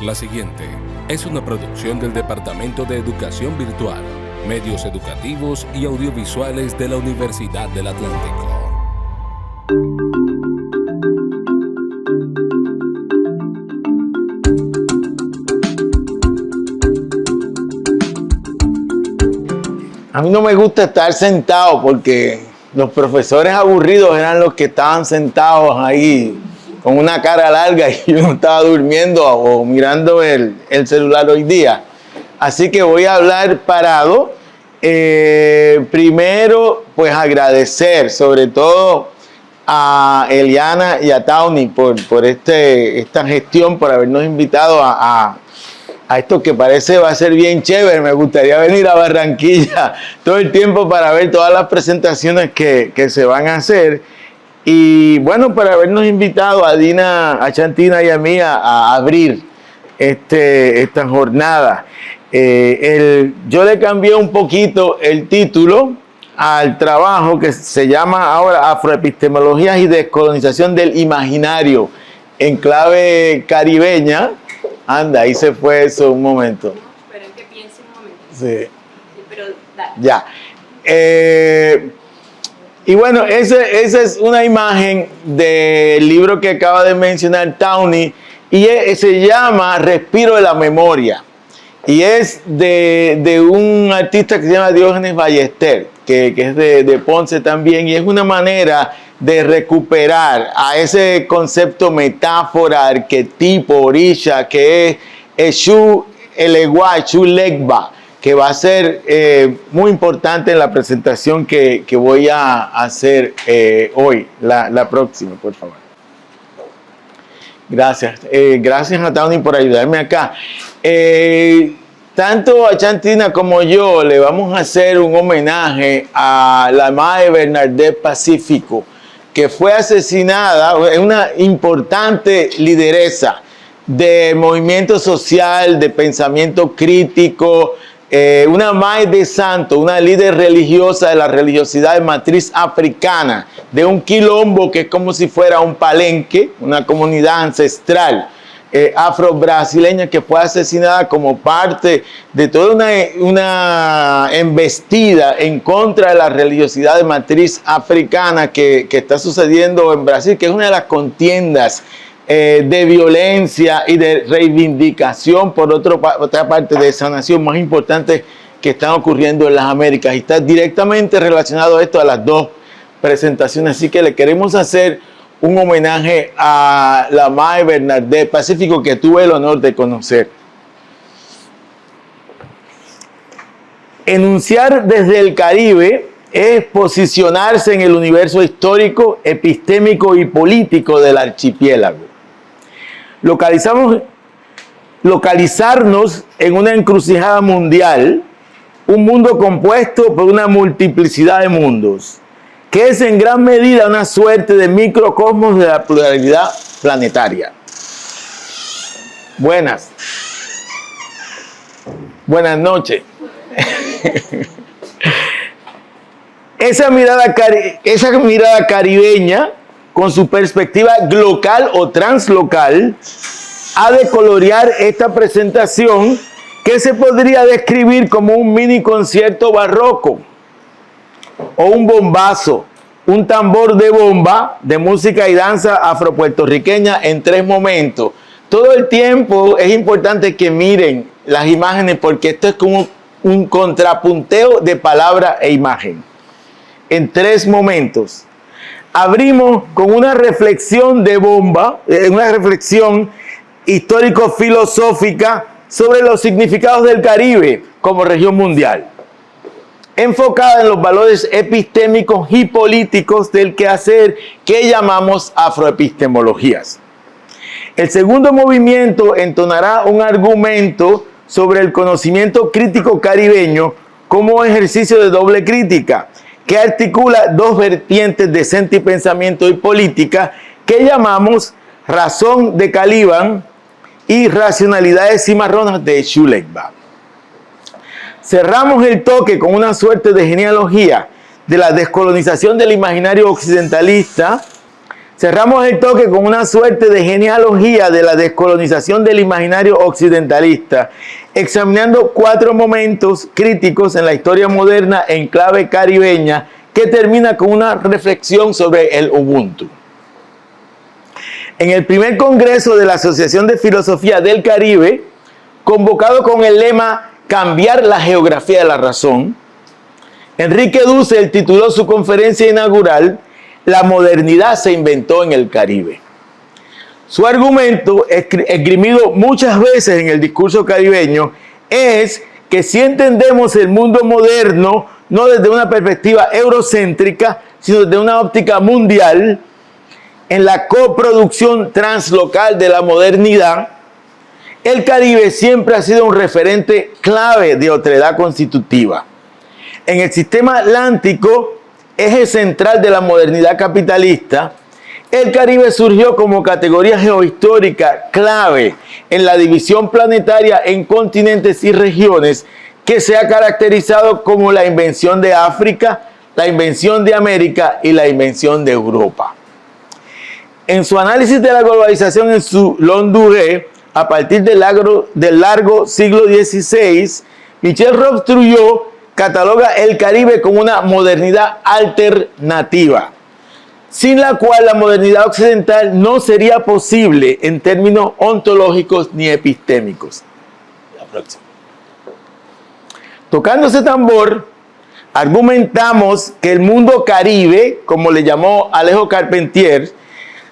La siguiente es una producción del Departamento de Educación Virtual, Medios Educativos y Audiovisuales de la Universidad del Atlántico. A mí no me gusta estar sentado porque los profesores aburridos eran los que estaban sentados ahí con una cara larga y yo estaba durmiendo o mirando el celular hoy día. Así que voy a hablar parado. Primero, pues agradecer sobre todo a Eliana y a Tawny por esta gestión, por habernos invitado a esto que parece va a ser bien chévere. Me gustaría venir a Barranquilla todo el tiempo para ver todas las presentaciones que se van a hacer. Y bueno, para habernos invitado a Dina, a Chantina y a mí a abrir esta jornada. Yo le cambié un poquito el título al trabajo que se llama ahora Afroepistemologías y Descolonización del Imaginario en clave caribeña. Anda, ahí se fue eso un momento. No, esperen que piense un momento. Sí. Sí, pero dale. Ya. Y bueno, esa es una imagen del libro que acaba de mencionar Tawny y se llama Respiro de la Memoria. Y es de un artista que se llama Diógenes Ballester, que es de Ponce también, y es una manera de recuperar a ese concepto metáfora, arquetipo, orisha, que es Eshu Elegua, Eshu Legba, que va a ser muy importante en la presentación que voy a hacer hoy, la próxima, por favor. Gracias. Gracias a Tawny por ayudarme acá. Tanto a Chantina como yo le vamos a hacer un homenaje a la Mae Bernadette Pacífico, que fue asesinada, es una importante lideresa de movimiento social, de pensamiento crítico, una Mae de santo, una líder religiosa de la religiosidad de matriz africana, de un quilombo que es como si fuera un palenque, una comunidad ancestral afro-brasileña que fue asesinada como parte de toda una embestida en contra de la religiosidad de matriz africana que está sucediendo en Brasil, que es una de las contiendas de violencia y de reivindicación por otra parte de esa nación más importante que están ocurriendo en las Américas, y está directamente relacionado esto a las dos presentaciones. Así que le queremos hacer un homenaje a la Mae Bernadette Pacífico, que tuve el honor de conocer. Enunciar desde el Caribe es posicionarse en el universo histórico, epistémico y político del archipiélago. Localizarnos en una encrucijada mundial, un mundo compuesto por una multiplicidad de mundos, que es en gran medida una suerte de microcosmos de la pluralidad planetaria. Buenas noches. Esa mirada caribeña, con su perspectiva local o translocal, ha de colorear esta presentación que se podría describir como un mini concierto barroco o un bombazo, un tambor de bomba de música y danza afropuertorriqueña en 3 momentos. Todo el tiempo es importante que miren las imágenes, porque esto es como un contrapunteo de palabra e imagen. En 3 momentos. Abrimos con una reflexión de bomba, una reflexión histórico-filosófica sobre los significados del Caribe como región mundial, enfocada en los valores epistémicos y políticos del quehacer que llamamos afroepistemologías. El segundo movimiento entonará un argumento sobre el conocimiento crítico caribeño como ejercicio de doble crítica, que articula 2 vertientes de senti pensamiento y política que llamamos razón de Caliban y racionalidades cimarronas de Eshu Legba. Cerramos el toque con una suerte de genealogía de la descolonización del imaginario occidentalista Cerramos el toque con una suerte de genealogía de la descolonización del imaginario occidentalista, examinando 4 momentos críticos en la historia moderna en clave caribeña, que termina con una reflexión sobre el Ubuntu. En el primer congreso de la Asociación de Filosofía del Caribe, convocado con el lema "Cambiar la geografía de la razón", Enrique Dussel tituló su conferencia inaugural "La modernidad se inventó en el Caribe". Su argumento, esgrimido muchas veces en el discurso caribeño, es que si entendemos el mundo moderno no desde una perspectiva eurocéntrica, sino desde una óptica mundial, en la coproducción translocal de la modernidad, el Caribe siempre ha sido un referente clave de otredad constitutiva. En el sistema atlántico, eje central de la modernidad capitalista, el Caribe surgió como categoría geohistórica clave en la división planetaria en continentes y regiones que se ha caracterizado como la invención de África, la invención de América y la invención de Europa. En su análisis de la globalización en su Long Durée, a partir del largo siglo XVI, Michel Robbe-Trouillot cataloga el Caribe como una modernidad alternativa, sin la cual la modernidad occidental no sería posible en términos ontológicos ni epistémicos. La próxima. Tocando ese tambor, argumentamos que el mundo Caribe, como le llamó Alejo Carpentier,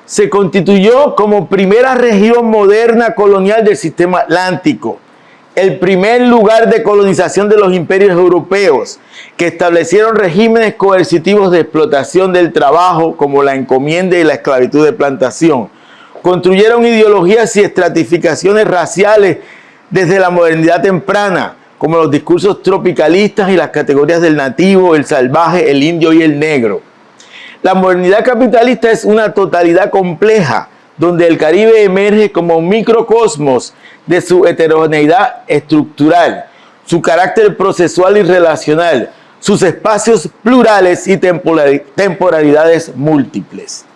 se constituyó como primera región moderna colonial del sistema atlántico, el primer lugar de colonización de los imperios europeos, que establecieron regímenes coercitivos de explotación del trabajo, como la encomienda y la esclavitud de plantación. Construyeron ideologías y estratificaciones raciales desde la modernidad temprana, como los discursos tropicalistas y las categorías del nativo, el salvaje, el indio y el negro. La modernidad capitalista es una totalidad compleja, donde el Caribe emerge como un microcosmos de su heterogeneidad estructural, su carácter procesual y relacional, sus espacios plurales y temporalidades múltiples.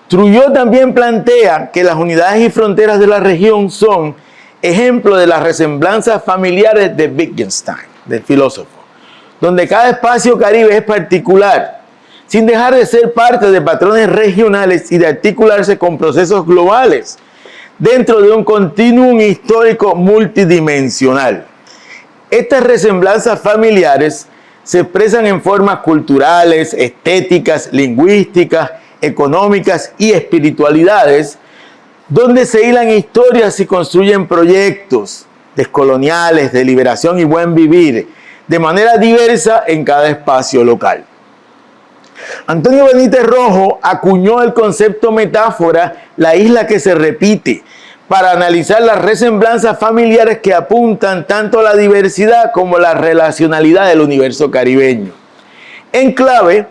Trouillot también plantea que las unidades y fronteras de la región son ejemplo de las resemblanzas familiares de Wittgenstein, del filósofo, donde cada espacio caribe es particular, sin dejar de ser parte de patrones regionales y de articularse con procesos globales, dentro de un continuum histórico multidimensional. Estas resemblanzas familiares se expresan en formas culturales, estéticas, lingüísticas, económicas y espiritualidades, donde se hilan historias y construyen proyectos descoloniales, de liberación y buen vivir, de manera diversa en cada espacio local. Antonio Benítez Rojo acuñó el concepto metáfora "la isla que se repite", para analizar las resemblanzas familiares que apuntan tanto a la diversidad como a la relacionalidad del universo caribeño. En clave,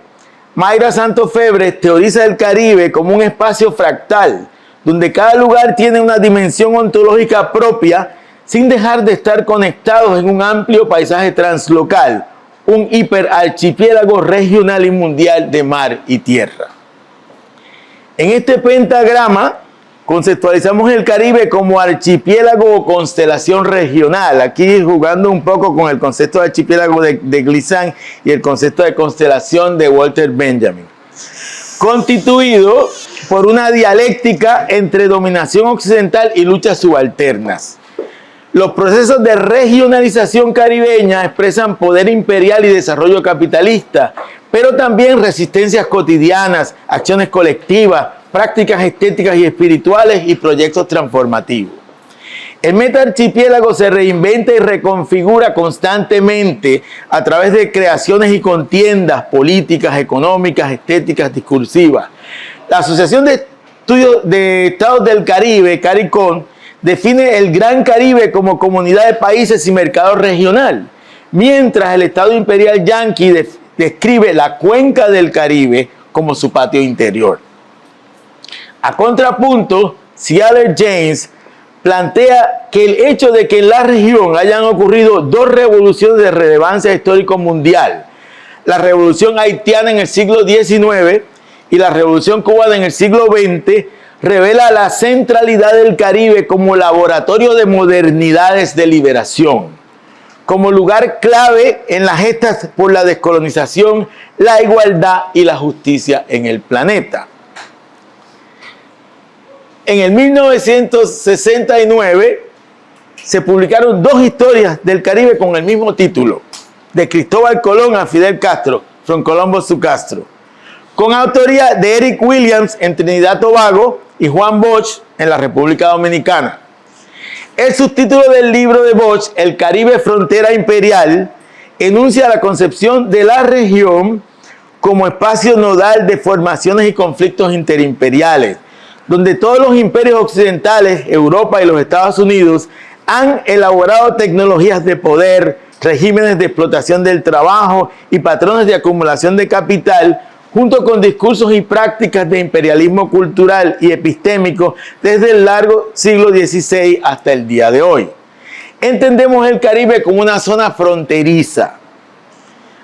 Mayra Santos Febres teoriza el Caribe como un espacio fractal, donde cada lugar tiene una dimensión ontológica propia, sin dejar de estar conectados en un amplio paisaje translocal, un hiperarchipiélago regional y mundial de mar y tierra. En este pentagrama conceptualizamos el Caribe como archipiélago o constelación regional, aquí jugando un poco con el concepto de archipiélago de Glissant y el concepto de constelación de Walter Benjamin, constituido por una dialéctica entre dominación occidental y luchas subalternas. Los procesos de regionalización caribeña expresan poder imperial y desarrollo capitalista, pero también resistencias cotidianas, acciones colectivas, prácticas estéticas y espirituales y proyectos transformativos. El metaarchipiélago se reinventa y reconfigura constantemente a través de creaciones y contiendas políticas, económicas, estéticas, discursivas. La Asociación de Estudios de Estados del Caribe, CARICOM, define el Gran Caribe como comunidad de países y mercado regional, mientras el Estado Imperial Yanqui describe la cuenca del Caribe como su patio interior. A contrapunto, Cialer James plantea que el hecho de que en la región hayan ocurrido 2 revoluciones de relevancia histórico mundial, la revolución haitiana en el siglo XIX y la Revolución Cubana en el siglo XX revela la centralidad del Caribe como laboratorio de modernidades de liberación, como lugar clave en las gestas por la descolonización, la igualdad y la justicia en el planeta. En el 1969 se publicaron 2 historias del Caribe con el mismo título, de Cristóbal Colón a Fidel Castro, From Columbus to Castro, con autoría de Eric Williams en Trinidad y Tobago y Juan Bosch en la República Dominicana. El subtítulo del libro de Bosch, El Caribe Frontera Imperial, enuncia la concepción de la región como espacio nodal de formaciones y conflictos interimperiales, donde todos los imperios occidentales, Europa y los Estados Unidos, han elaborado tecnologías de poder, regímenes de explotación del trabajo y patrones de acumulación de capital, junto con discursos y prácticas de imperialismo cultural y epistémico desde el largo siglo XVI hasta el día de hoy. Entendemos el Caribe como una zona fronteriza.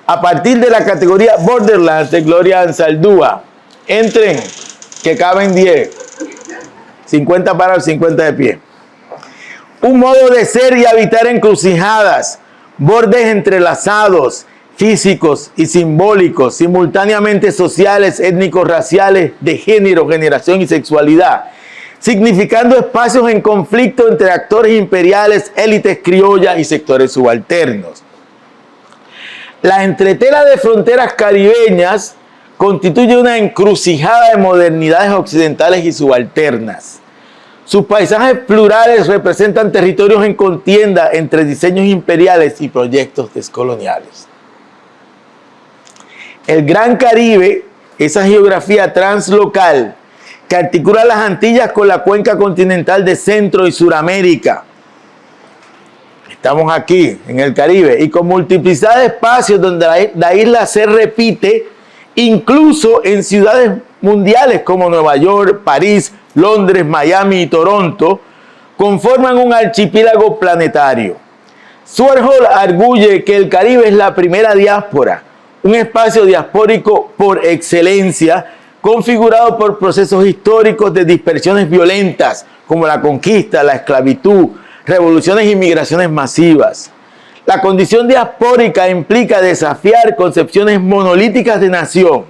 A partir de la categoría Borderlands de Gloria Anzaldúa, entren, que caben 10, 50 parados, 50 de pie. Un modo de ser y habitar encrucijadas, bordes entrelazados, físicos y simbólicos, simultáneamente sociales, étnicos, raciales, de género, generación y sexualidad, significando espacios en conflicto entre actores imperiales, élites criollas y sectores subalternos. La entretela de fronteras caribeñas constituye una encrucijada de modernidades occidentales y subalternas. Sus paisajes plurales representan territorios en contienda entre diseños imperiales y proyectos descoloniales. El Gran Caribe, esa geografía translocal que articula las Antillas con la cuenca continental de Centro y Suramérica. Estamos aquí, en el Caribe, y con multiplicidad de espacios donde la isla se repite, incluso en ciudades mundiales como Nueva York, París, Londres, Miami y Toronto, conforman un archipiélago planetario. Stuart Hall arguye que el Caribe es la primera diáspora, un espacio diaspórico por excelencia, configurado por procesos históricos de dispersiones violentas, como la conquista, la esclavitud, revoluciones y migraciones masivas. La condición diaspórica implica desafiar concepciones monolíticas de nación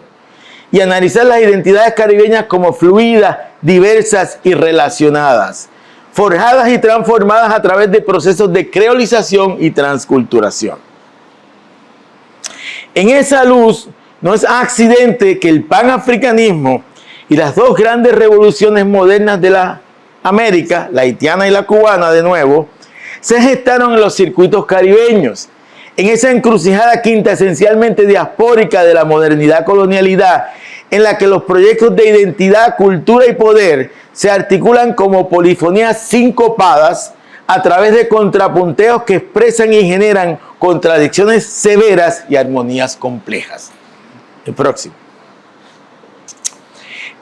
y analizar las identidades caribeñas como fluidas, diversas y relacionadas, forjadas y transformadas a través de procesos de creolización y transculturación. En esa luz, no es accidente que el panafricanismo y las 2 grandes revoluciones modernas de la América, la haitiana y la cubana de nuevo, se gestaron en los circuitos caribeños, en esa encrucijada quinta esencialmente diaspórica de la modernidad-colonialidad, en la que los proyectos de identidad, cultura y poder se articulan como polifonías sincopadas a través de contrapunteos que expresan y generan contradicciones severas y armonías complejas. El próximo.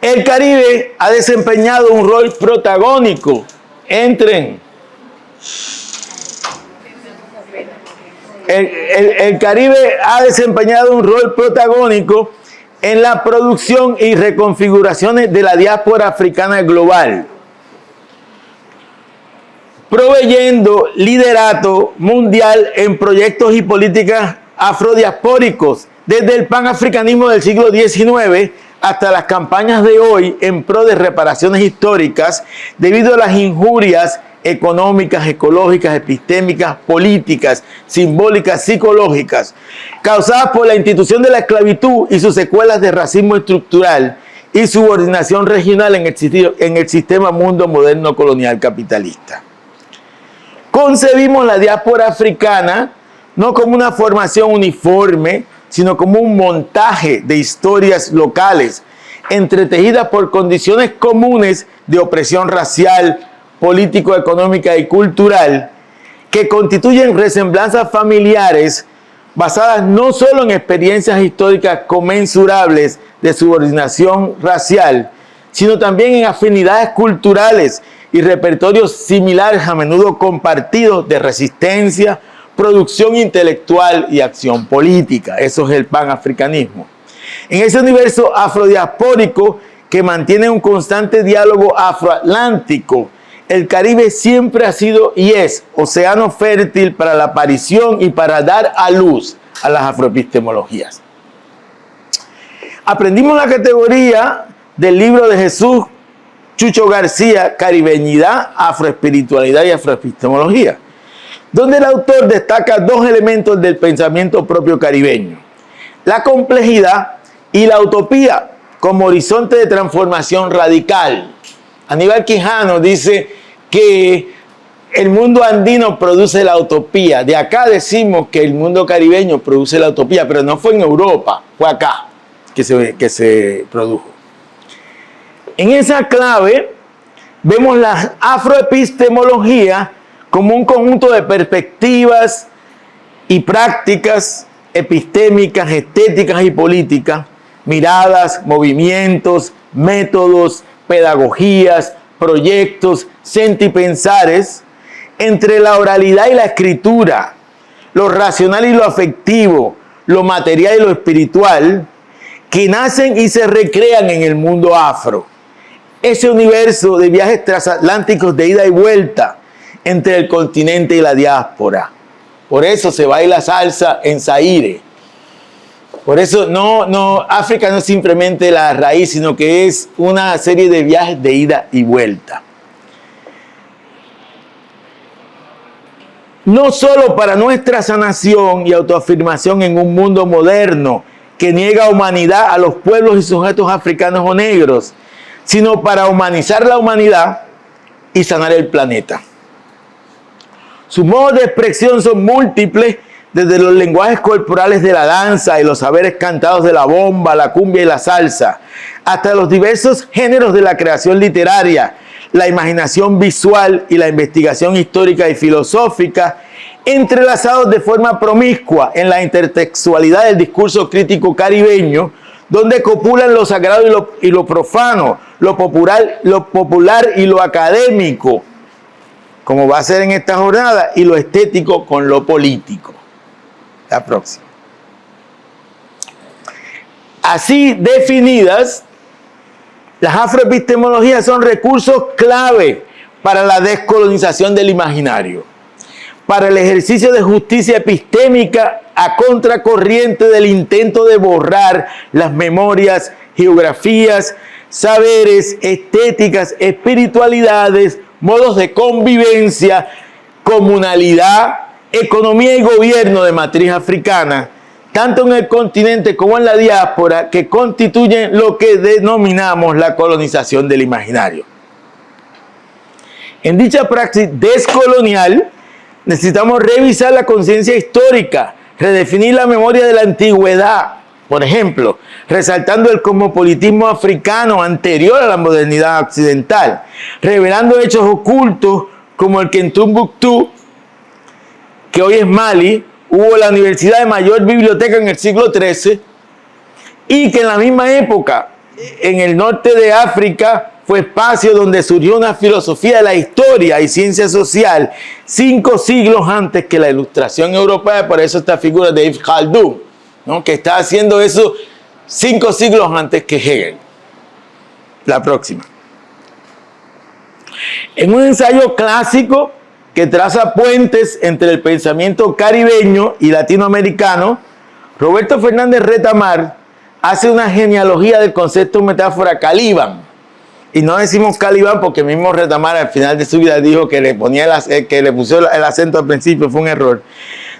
El Caribe ha desempeñado un rol protagónico. Entren. El Caribe ha desempeñado un rol protagónico en la producción y reconfiguraciones de la diáspora africana global, proveyendo liderato mundial en proyectos y políticas afrodiaspóricos, desde el panafricanismo del siglo XIX hasta las campañas de hoy en pro de reparaciones históricas debido a las injurias económicas, ecológicas, epistémicas, políticas, simbólicas, psicológicas, causadas por la institución de la esclavitud y sus secuelas de racismo estructural y subordinación regional en el sistema mundo moderno colonial capitalista. Concebimos la diáspora africana no como una formación uniforme, sino como un montaje de historias locales, entretejidas por condiciones comunes de opresión racial, político, económica y cultural, que constituyen resemblanzas familiares basadas no solo en experiencias históricas conmensurables de subordinación racial, sino también en afinidades culturales y repertorios similares, a menudo compartidos, de resistencia, producción intelectual y acción política. Eso es el panafricanismo. En ese universo afrodiaspórico que mantiene un constante diálogo afroatlántico, el Caribe siempre ha sido y es océano fértil para la aparición y para dar a luz a las afroepistemologías. Aprendimos la categoría del libro de Jesús Chucho García, Caribeñidad, Afroespiritualidad y Afroepistemología, donde el autor destaca dos elementos del pensamiento propio caribeño: la complejidad y la utopía como horizonte de transformación radical. Aníbal Quijano dice que el mundo andino produce la utopía. De acá decimos que el mundo caribeño produce la utopía, pero no fue en Europa, fue acá que se produjo. En esa clave vemos la afroepistemología como un conjunto de perspectivas y prácticas epistémicas, estéticas y políticas, miradas, movimientos, métodos, pedagogías, proyectos, sentipensares, entre la oralidad y la escritura, lo racional y lo afectivo, lo material y lo espiritual, que nacen y se recrean en el mundo afro. Ese universo de viajes transatlánticos de ida y vuelta entre el continente y la diáspora. Por eso se baila salsa en Zaire. Por eso África no es simplemente la raíz, sino que es una serie de viajes de ida y vuelta. No solo para nuestra sanación y autoafirmación en un mundo moderno que niega humanidad a los pueblos y sujetos africanos o negros, sino para humanizar la humanidad y sanar el planeta. Sus modos de expresión son múltiples, desde los lenguajes corporales de la danza y los saberes cantados de la bomba, la cumbia y la salsa, hasta los diversos géneros de la creación literaria, la imaginación visual y la investigación histórica y filosófica, entrelazados de forma promiscua en la intertextualidad del discurso crítico caribeño, donde copulan lo sagrado y lo profano, lo popular y lo académico, como va a ser en esta jornada, y lo estético con lo político. La próxima. Así definidas, las afroepistemologías son recursos clave para la descolonización del imaginario, para el ejercicio de justicia epistémica a contracorriente del intento de borrar las memorias, geografías, saberes, estéticas, espiritualidades, modos de convivencia, comunalidad, economía y gobierno de matriz africana, tanto en el continente como en la diáspora, que constituyen lo que denominamos la colonización del imaginario. En dicha praxis descolonial, necesitamos revisar la conciencia histórica, redefinir la memoria de la antigüedad, por ejemplo, resaltando el cosmopolitismo africano anterior a la modernidad occidental, revelando hechos ocultos como el que en Tombuctú, que hoy es Mali, hubo la universidad de mayor biblioteca en el siglo XIII, y que en la misma época, en el norte de África, fue espacio donde surgió una filosofía de la historia y ciencia social 5 siglos antes que la ilustración europea. Por eso esta figura de Ibn Khaldun, ¿no?, que está haciendo eso 5 siglos antes que Hegel. La próxima. En un ensayo clásico que traza puentes entre el pensamiento caribeño y latinoamericano, Roberto Fernández Retamar hace una genealogía del concepto metáfora Caliban. Y no decimos Calibán porque mismo Retamar al final de su vida dijo que le puso el acento al principio, fue un error.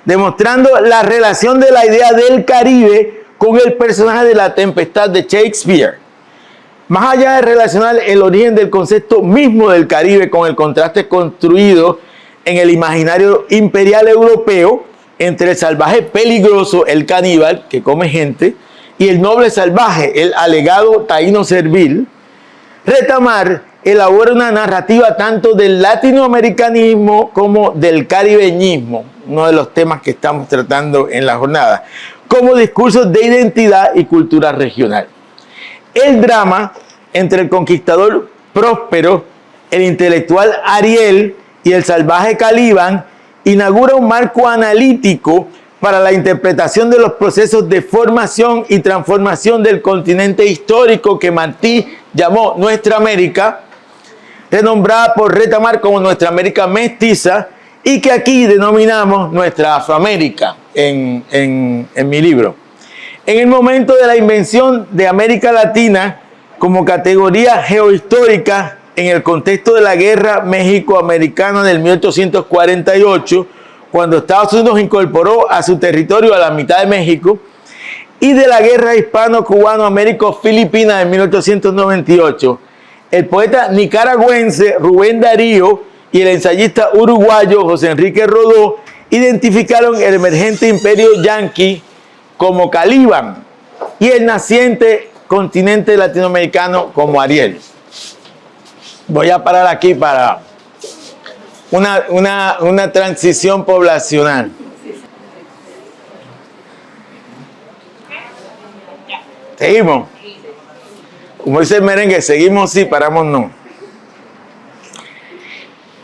Demostrando la relación de la idea del Caribe con el personaje de La Tempestad de Shakespeare. Más allá de relacionar el origen del concepto mismo del Caribe con el contraste construido en el imaginario imperial europeo entre el salvaje peligroso, el caníbal, que come gente, y el noble salvaje, el alegado taíno servil, Retamar elabora una narrativa tanto del latinoamericanismo como del caribeñismo, uno de los temas que estamos tratando en la jornada, como discursos de identidad y cultura regional. El drama entre el conquistador próspero, el intelectual Ariel y el salvaje Caliban inaugura un marco analítico para la interpretación de los procesos de formación y transformación del continente histórico que Martí llamó Nuestra América, renombrada por Retamar como Nuestra América Mestiza, y que aquí denominamos Nuestra Afroamérica en mi libro. En el momento de la invención de América Latina como categoría geohistórica en el contexto de la Guerra México-Americana del 1848, cuando Estados Unidos incorporó a su territorio a la mitad de México, y de la Guerra Hispano-Cubano-Américo-Filipina de 1898, el poeta nicaragüense Rubén Darío y el ensayista uruguayo José Enrique Rodó identificaron el emergente imperio yanqui como Caliban y el naciente continente latinoamericano como Ariel. Voy a parar aquí para una transición poblacional. Seguimos. Como dice el merengue, seguimos sí, paramos no.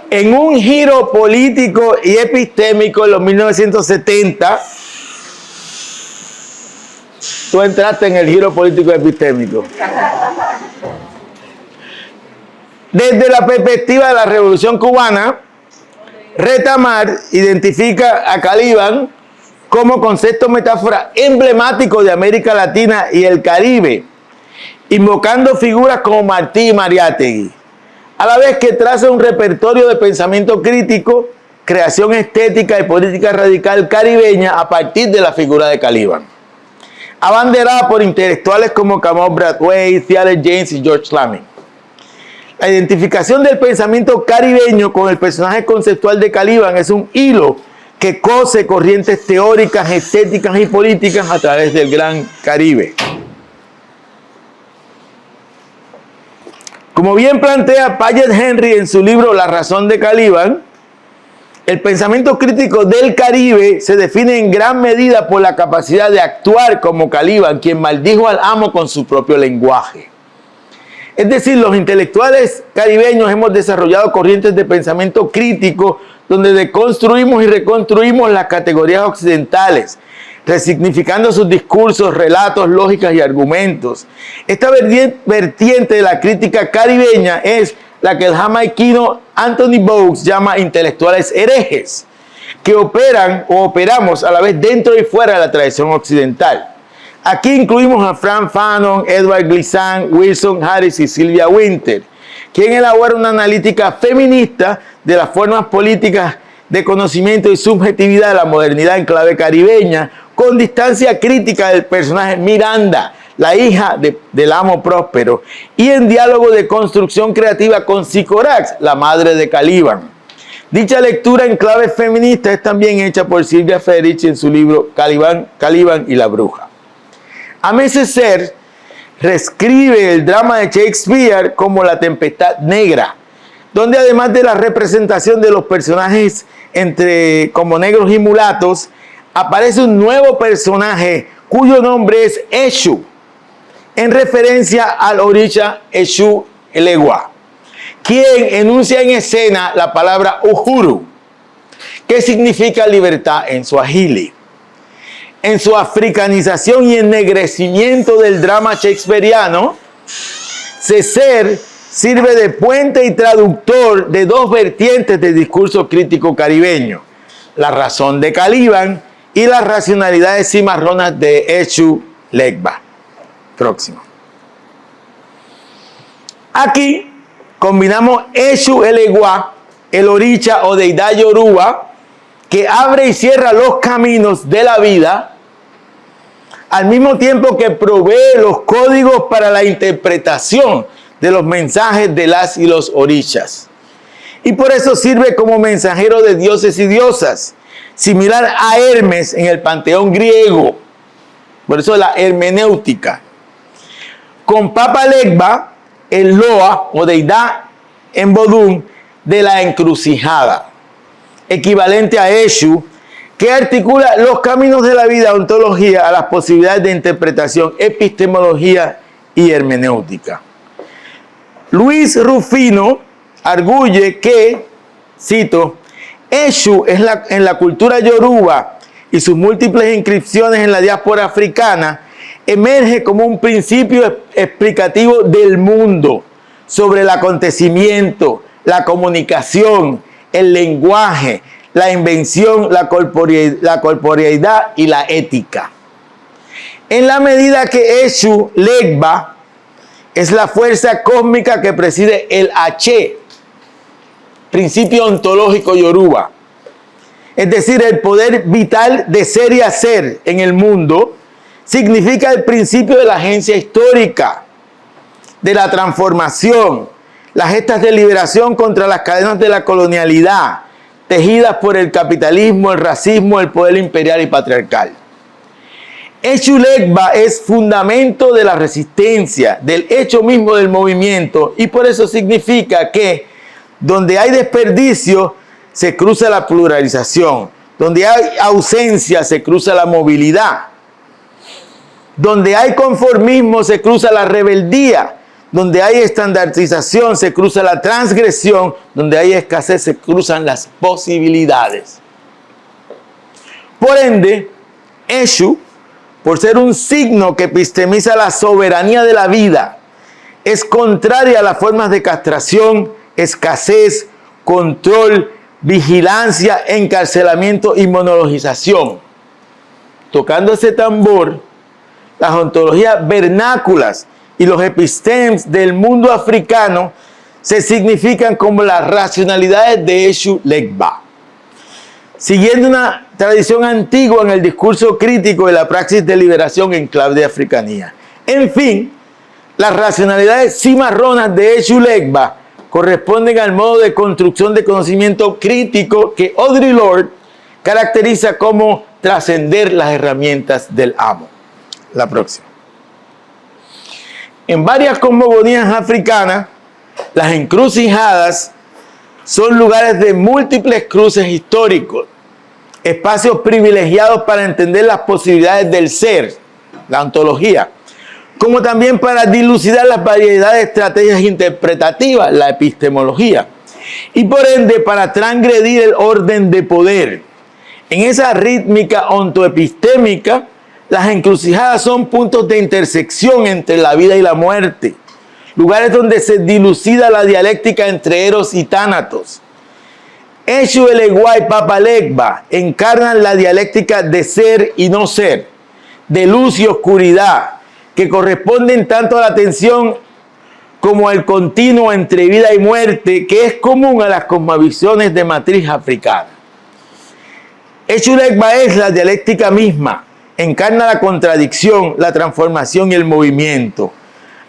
En un giro político y epistémico en los 1970, tú entraste en el giro político y epistémico. Desde la perspectiva de la Revolución Cubana, Retamar identifica a Caliban como concepto metáfora emblemático de América Latina y el Caribe, invocando figuras como Martí y Mariátegui, a la vez que traza un repertorio de pensamiento crítico, creación estética y política radical caribeña a partir de la figura de Caliban, abanderada por intelectuales como Camille Bradway, Theodore James y George Lamming. La identificación del pensamiento caribeño con el personaje conceptual de Caliban es un hilo que cose corrientes teóricas, estéticas y políticas a través del Gran Caribe. Como bien plantea Paget Henry en su libro La razón de Caliban, el pensamiento crítico del Caribe se define en gran medida por la capacidad de actuar como Caliban, quien maldijo al amo con su propio lenguaje. Es decir, los intelectuales caribeños hemos desarrollado corrientes de pensamiento crítico donde deconstruimos y reconstruimos las categorías occidentales, resignificando sus discursos, relatos, lógicas y argumentos. Esta vertiente de la crítica caribeña es la que el jamaiquino Anthony Bowes llama intelectuales herejes, que operan o operamos a la vez dentro y fuera de la tradición occidental. Aquí incluimos a Frank Fanon, Edward Glissant, Wilson Harris y Sylvia Wynter, quien elabora una analítica feminista de las formas políticas de conocimiento y subjetividad de la modernidad en clave caribeña, con distancia crítica del personaje Miranda, la hija del amo próspero, y en diálogo de construcción creativa con Sycorax, la madre de Caliban. Dicha lectura en clave feminista es también hecha por Silvia Federici en su libro Caliban y la bruja. Amesecer reescribe el drama de Shakespeare como La Tempestad Negra, donde además de la representación de los personajes como negros y mulatos, aparece un nuevo personaje cuyo nombre es Eshu, en referencia al orisha Eshu Elegua, quien enuncia en escena la palabra Uhuru, que significa libertad en suajili. En su africanización y ennegrecimiento del drama shakespeariano, Césaire sirve de puente y traductor de dos vertientes del discurso crítico caribeño: la razón de Caliban y las racionalidades cimarronas de Eshu Legba. Próximo. Aquí combinamos Eshu Elegua, el orisha o deidad yoruba, que abre y cierra los caminos de la vida, al mismo tiempo que provee los códigos para la interpretación de los mensajes de las y los orishas. Y por eso sirve como mensajero de dioses y diosas, similar a Hermes en el panteón griego. Por eso la hermenéutica. Con Papa Legba, el Loa o deidad en Bodum de la encrucijada, equivalente a Eshu, que articula los caminos de la vida, ontología, a las posibilidades de interpretación, epistemología y hermenéutica. Luis Rufino arguye que, cito, Eshu es en la cultura yoruba y sus múltiples inscripciones en la diáspora africana, emerge como un principio explicativo del mundo sobre el acontecimiento, la comunicación, el lenguaje, la invención, la corporeidad y la ética. En la medida que Eshu Legba es la fuerza cósmica que preside el Aché, principio ontológico yoruba, es decir, el poder vital de ser y hacer en el mundo, significa el principio de la agencia histórica, de la transformación, las gestas de liberación contra las cadenas de la colonialidad, tejidas por el capitalismo, el racismo, el poder imperial y patriarcal. Eshu Legba es fundamento de la resistencia, del hecho mismo del movimiento, y por eso significa que donde hay desperdicio se cruza la pluralización, donde hay ausencia se cruza la movilidad, donde hay conformismo se cruza la rebeldía, donde hay estandarización se cruza la transgresión, donde hay escasez se cruzan las posibilidades. Por ende, Eshu, por ser un signo que epistemiza la soberanía de la vida, es contraria a las formas de castración, escasez, control, vigilancia, encarcelamiento y monologización. Tocando ese tambor, las ontologías vernáculas y los epistems del mundo africano se significan como las racionalidades de Eshu Legba. Siguiendo una tradición antigua en el discurso crítico de la praxis de liberación en clave de africanía. En fin, las racionalidades cimarronas de Eshu Legba corresponden al modo de construcción de conocimiento crítico que Audre Lorde caracteriza como trascender las herramientas del amo. La próxima. En varias cosmogonías africanas, las encrucijadas son lugares de múltiples cruces históricos, espacios privilegiados para entender las posibilidades del ser, la ontología, como también para dilucidar las variedades de estrategias interpretativas, la epistemología, y por ende para transgredir el orden de poder. En esa rítmica ontoepistémica, las encrucijadas son puntos de intersección entre la vida y la muerte, lugares donde se dilucida la dialéctica entre Eros y Tánatos. Eshu Elegua y Papa Legba encarnan la dialéctica de ser y no ser, de luz y oscuridad, que corresponden tanto a la tensión como al continuo entre vida y muerte, que es común a las cosmovisiones de matriz africana. Eshu Legba es la dialéctica misma, encarna la contradicción, la transformación y el movimiento.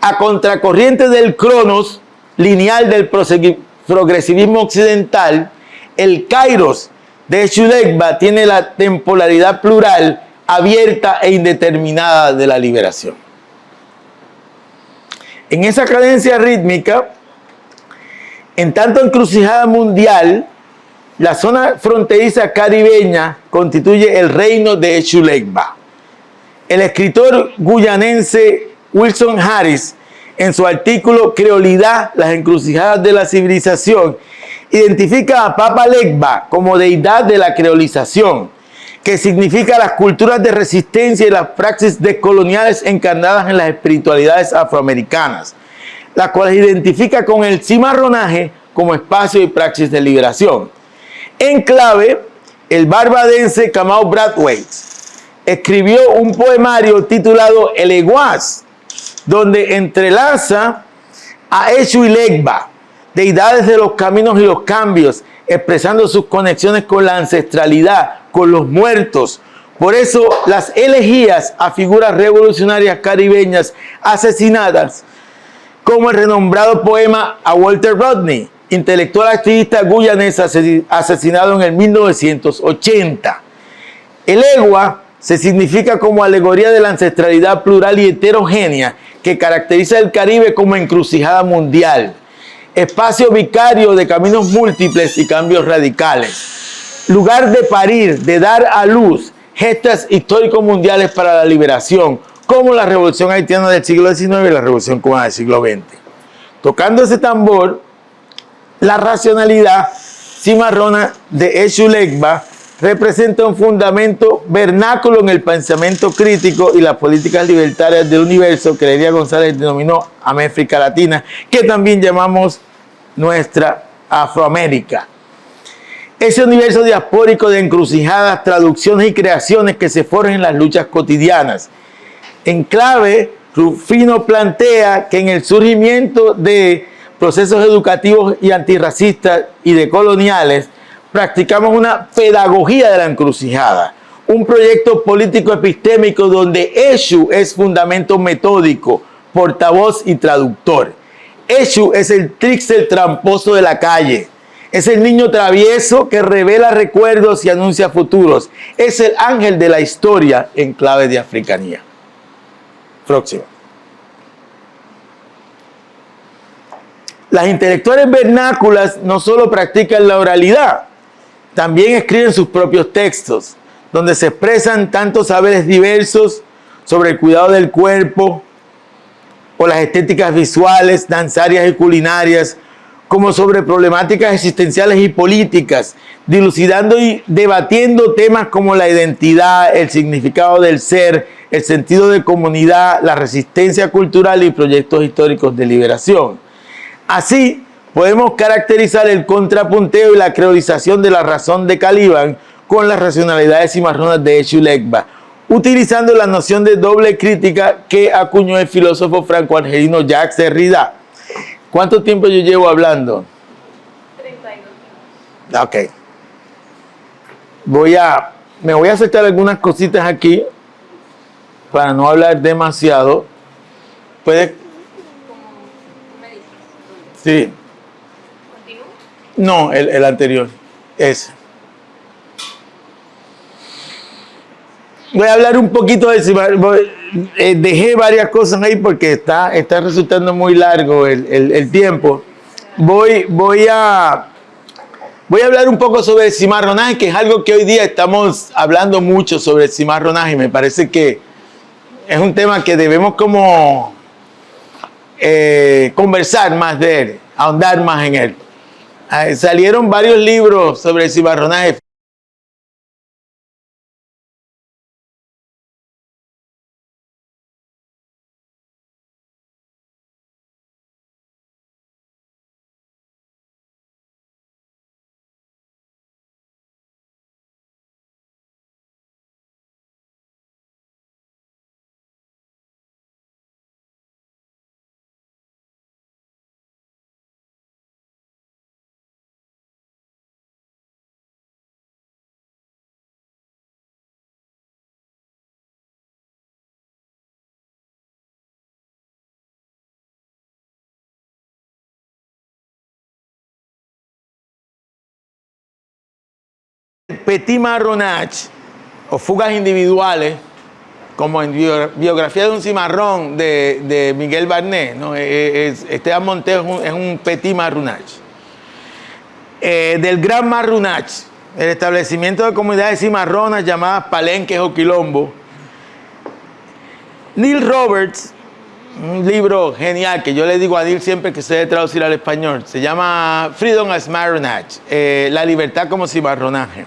A contracorriente del cronos lineal del progresivismo occidental, el kairos de Eshu Legba tiene la temporalidad plural, abierta e indeterminada de la liberación. En esa cadencia rítmica, en tanto encrucijada mundial, la zona fronteriza caribeña constituye el reino de Eshu Legba. El escritor guyanense Wilson Harris, en su artículo Creolidad, las encrucijadas de la civilización, identifica a Papa Legba como deidad de la creolización, que significa las culturas de resistencia y las praxis descoloniales encarnadas en las espiritualidades afroamericanas, las cuales identifica con el cimarronaje como espacio y praxis de liberación. En clave, el barbadense Kamau Brathwaite escribió un poemario titulado Eleguas, donde entrelaza a Eshu y Legba, deidades de los caminos y los cambios, expresando sus conexiones con la ancestralidad, con los muertos. Por eso las elegías a figuras revolucionarias caribeñas asesinadas, como el renombrado poema a Walter Rodney, intelectual activista guyanés asesinado en el 1980. El Egua se significa como alegoría de la ancestralidad plural y heterogénea que caracteriza el Caribe como encrucijada mundial, espacio vicario de caminos múltiples y cambios radicales, lugar de parir, de dar a luz gestas históricos mundiales para la liberación, como la revolución haitiana del siglo XIX y la revolución cubana del siglo XX. Tocando ese tambor, la racionalidad cimarrona de Eshu Legba representa un fundamento vernáculo en el pensamiento crítico y las políticas libertarias del universo que Lelia González denominó América Latina, que también llamamos nuestra Afroamérica. Ese universo diaspórico de encrucijadas, traducciones y creaciones que se forjan en las luchas cotidianas. En clave, Rufino plantea que en el surgimiento de procesos educativos y antirracistas y decoloniales, practicamos una pedagogía de la encrucijada, un proyecto político epistémico donde Eshu es fundamento metódico, portavoz y traductor. Eshu es el trickster tramposo de la calle. Es el niño travieso que revela recuerdos y anuncia futuros. Es el ángel de la historia en clave de africanía. Próximo. Las intelectuales vernáculas no solo practican la oralidad, también escriben sus propios textos, donde se expresan tantos saberes diversos sobre el cuidado del cuerpo o las estéticas visuales, danzarias y culinarias, como sobre problemáticas existenciales y políticas, dilucidando y debatiendo temas como la identidad, el significado del ser, el sentido de comunidad, la resistencia cultural y proyectos históricos de liberación. Así, podemos caracterizar el contrapunteo y la creolización de la razón de Caliban con las racionalidades cimarronas de Eshu Legba, utilizando la noción de doble crítica que acuñó el filósofo franco-argelino Jacques Derrida. ¿Cuánto tiempo yo llevo hablando? 32 Ok. Me voy a saltar algunas cositas aquí para no hablar demasiado. ¿Puede? me dices. Sí. ¿Continúo? No, el anterior. Ese. Voy a hablar un poquito de dejé varias cosas ahí porque está resultando muy largo el tiempo. Voy a hablar un poco sobre el cimarronaje, que es algo que hoy día estamos hablando mucho sobre el cimarronaje. Me parece que es un tema que debemos como conversar más de él, ahondar más en él. Salieron varios libros sobre el cimarronaje. Petit Marronage, o fugas individuales, como en Biografía de un cimarrón de Miguel Barnet, ¿no? Esteban Montejo es un Petit Marronage. Del Gran Marronage, el establecimiento de comunidades cimarronas llamadas palenques o quilombo. Neil Roberts, un libro genial que yo le digo a Neil siempre que se debe traducir al español, se llama Freedom as Marronage, la libertad como cimarronaje.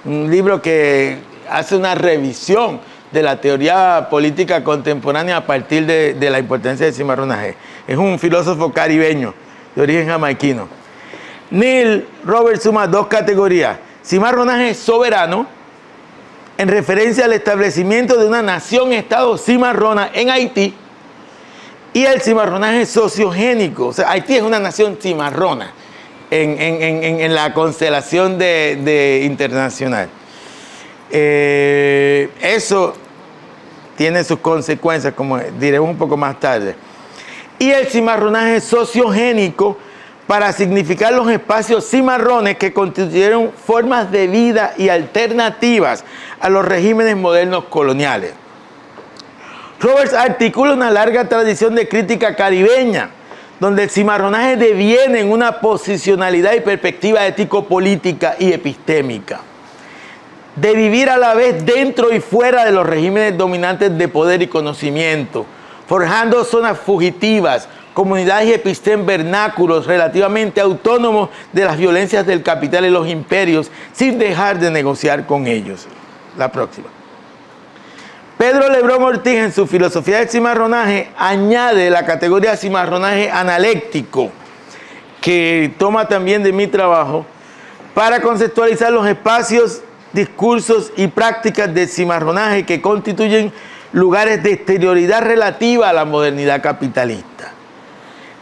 Un libro que hace una revisión de la teoría política contemporánea a partir de la importancia del cimarronaje. Es un filósofo caribeño de origen jamaiquino. Neil Roberts suma dos categorías: cimarronaje soberano, en referencia al establecimiento de una nación-estado cimarrona en Haití, y el cimarronaje sociogénico. O sea, Haití es una nación cimarrona en la constelación internacional. Eso tiene sus consecuencias, como diremos un poco más tarde. Y el cimarronaje sociogénico, para significar los espacios cimarrones que constituyeron formas de vida y alternativas a los regímenes modernos coloniales. Roberts articula una larga tradición de crítica caribeña, donde el cimarronaje deviene en una posicionalidad y perspectiva ético-política y epistémica, de vivir a la vez dentro y fuera de los regímenes dominantes de poder y conocimiento, forjando zonas fugitivas, comunidades y epistem vernáculos relativamente autónomos de las violencias del capital y los imperios, sin dejar de negociar con ellos. La próxima. Pedro Lebrón Ortiz, en su filosofía del cimarronaje, añade la categoría de cimarronaje analéctico, que toma también de mi trabajo, para conceptualizar los espacios, discursos y prácticas del cimarronaje que constituyen lugares de exterioridad relativa a la modernidad capitalista.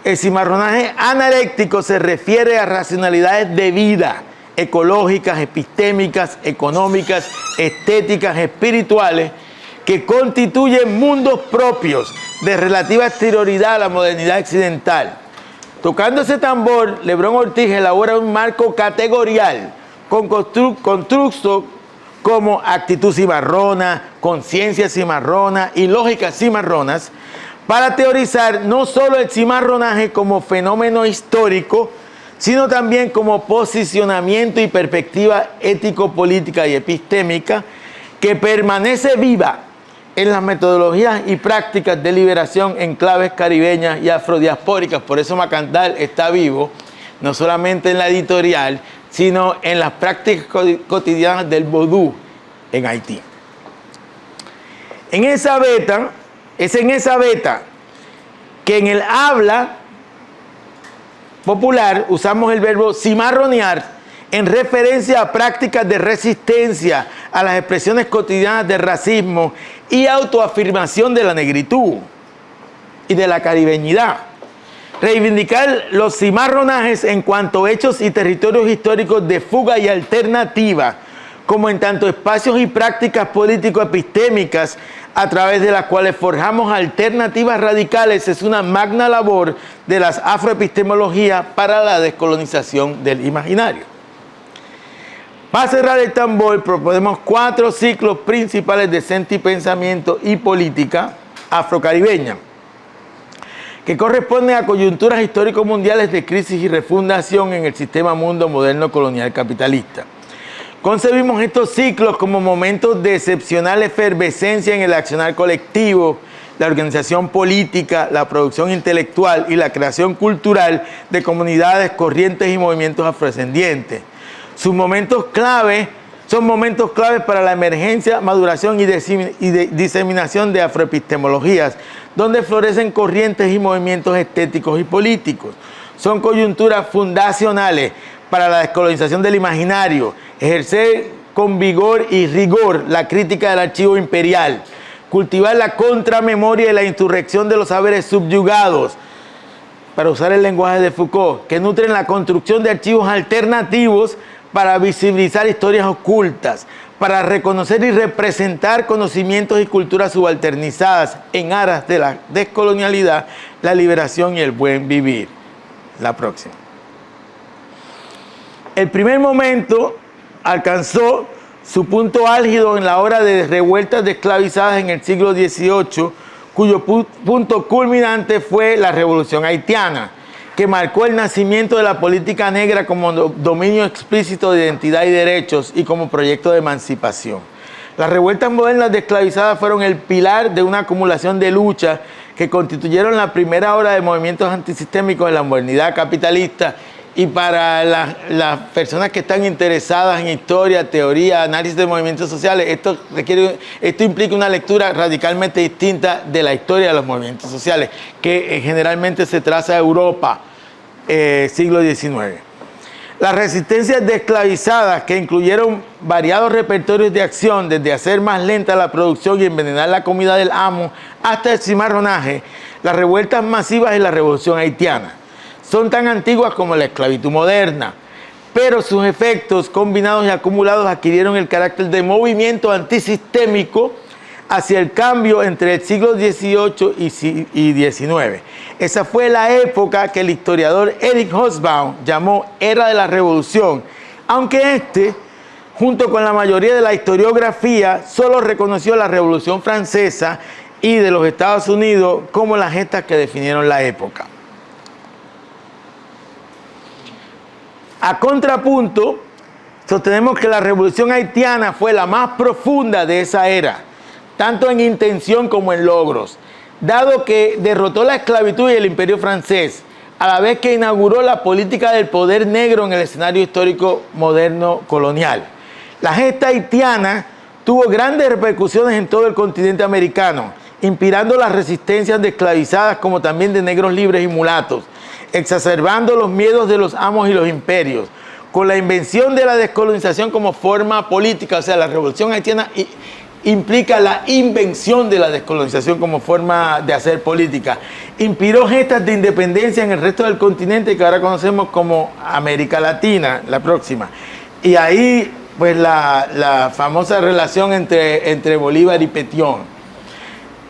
El cimarronaje analéctico se refiere a racionalidades de vida, ecológicas, epistémicas, económicas, estéticas, espirituales, que constituyen mundos propios de relativa exterioridad a la modernidad occidental. Tocando ese tambor, Lebrón Ortiz elabora un marco categorial con constructos como actitud cimarrona, conciencia cimarrona y lógicas cimarronas, para teorizar no solo el cimarronaje como fenómeno histórico, sino también como posicionamiento y perspectiva ético-política y epistémica que permanece viva en las metodologías y prácticas de liberación en claves caribeñas y afrodiaspóricas. Por eso Macandal está vivo, no solamente en la editorial, sino en las prácticas cotidianas del vodú en Haití. Es en esa beta que en el habla popular usamos el verbo cimarronear en referencia a prácticas de resistencia a las expresiones cotidianas de racismo y autoafirmación de la negritud y de la caribeñidad. Reivindicar los cimarronajes en cuanto a hechos y territorios históricos de fuga y alternativa, como en tanto espacios y prácticas político-epistémicas a través de las cuales forjamos alternativas radicales, es una magna labor de las afroepistemologías para la descolonización del imaginario. Para cerrar el tambor, proponemos 4 ciclos principales de sentipensamiento y política afrocaribeña, que corresponden a coyunturas históricos-mundiales de crisis y refundación en el sistema mundo moderno colonial capitalista. Concebimos estos ciclos como momentos de excepcional efervescencia en el accionar colectivo, la organización política, la producción intelectual y la creación cultural de comunidades, corrientes y movimientos afrodescendientes. Sus momentos clave son momentos claves para la emergencia, maduración y diseminación de afroepistemologías, donde florecen corrientes y movimientos estéticos y políticos. Son coyunturas fundacionales para la descolonización del imaginario, ejercer con vigor y rigor la crítica del archivo imperial, cultivar la contramemoria y la insurrección de los saberes subyugados, para usar el lenguaje de Foucault, que nutren la construcción de archivos alternativos para visibilizar historias ocultas, para reconocer y representar conocimientos y culturas subalternizadas en aras de la descolonialidad, la liberación y el buen vivir. La próxima. El primer momento alcanzó su punto álgido en la hora de revueltas de esclavizadas en el siglo XVIII, cuyo punto culminante fue la Revolución Haitiana, que marcó el nacimiento de la política negra como dominio explícito de identidad y derechos y como proyecto de emancipación. Las revueltas modernas de esclavizadas fueron el pilar de una acumulación de luchas que constituyeron la primera ola de movimientos antisistémicos en la modernidad capitalista. Y para las personas que están interesadas en historia, teoría, análisis de movimientos sociales, esto implica una lectura radicalmente distinta de la historia de los movimientos sociales, que generalmente se traza a Europa, siglo XIX. Las resistencias de esclavizadas, que incluyeron variados repertorios de acción, desde hacer más lenta la producción y envenenar la comida del amo, hasta el cimarronaje, las revueltas masivas y la revolución haitiana. Son tan antiguas como la esclavitud moderna, pero sus efectos combinados y acumulados adquirieron el carácter de movimiento antisistémico hacia el cambio entre el siglo XVIII y XIX. Esa fue la época que el historiador Eric Hobsbawm llamó Era de la Revolución, aunque junto con la mayoría de la historiografía, solo reconoció la Revolución Francesa y de los Estados Unidos como las gestas que definieron la época. A contrapunto, sostenemos que la revolución haitiana fue la más profunda de esa era, tanto en intención como en logros. dado que derrotó la esclavitud y el imperio francés, a la vez que inauguró la política del poder negro en el escenario histórico moderno colonial. La gesta haitiana tuvo grandes repercusiones en todo el continente americano, inspirando las resistencias de esclavizadas como también de negros libres y mulatos, exacerbando los miedos de los amos y los imperios, con la invención de la descolonización como forma política. O sea, la revolución haitiana implica la invención de la descolonización como forma de hacer política. Inspiró gestas de independencia en el resto del continente que ahora conocemos como América Latina, la próxima. Y ahí, pues, la famosa relación entre Bolívar y Petion.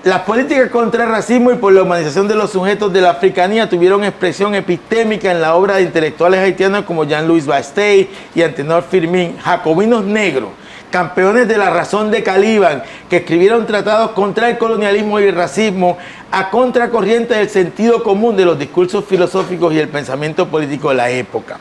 Las políticas contra el racismo y por la humanización de los sujetos de la africanía tuvieron expresión epistémica en la obra de intelectuales haitianos como Jean-Louis Bastey y Antenor Firmin, jacobinos negros, campeones de la razón de Caliban, que escribieron tratados contra el colonialismo y el racismo a contracorriente del sentido común de los discursos filosóficos y el pensamiento político de la época.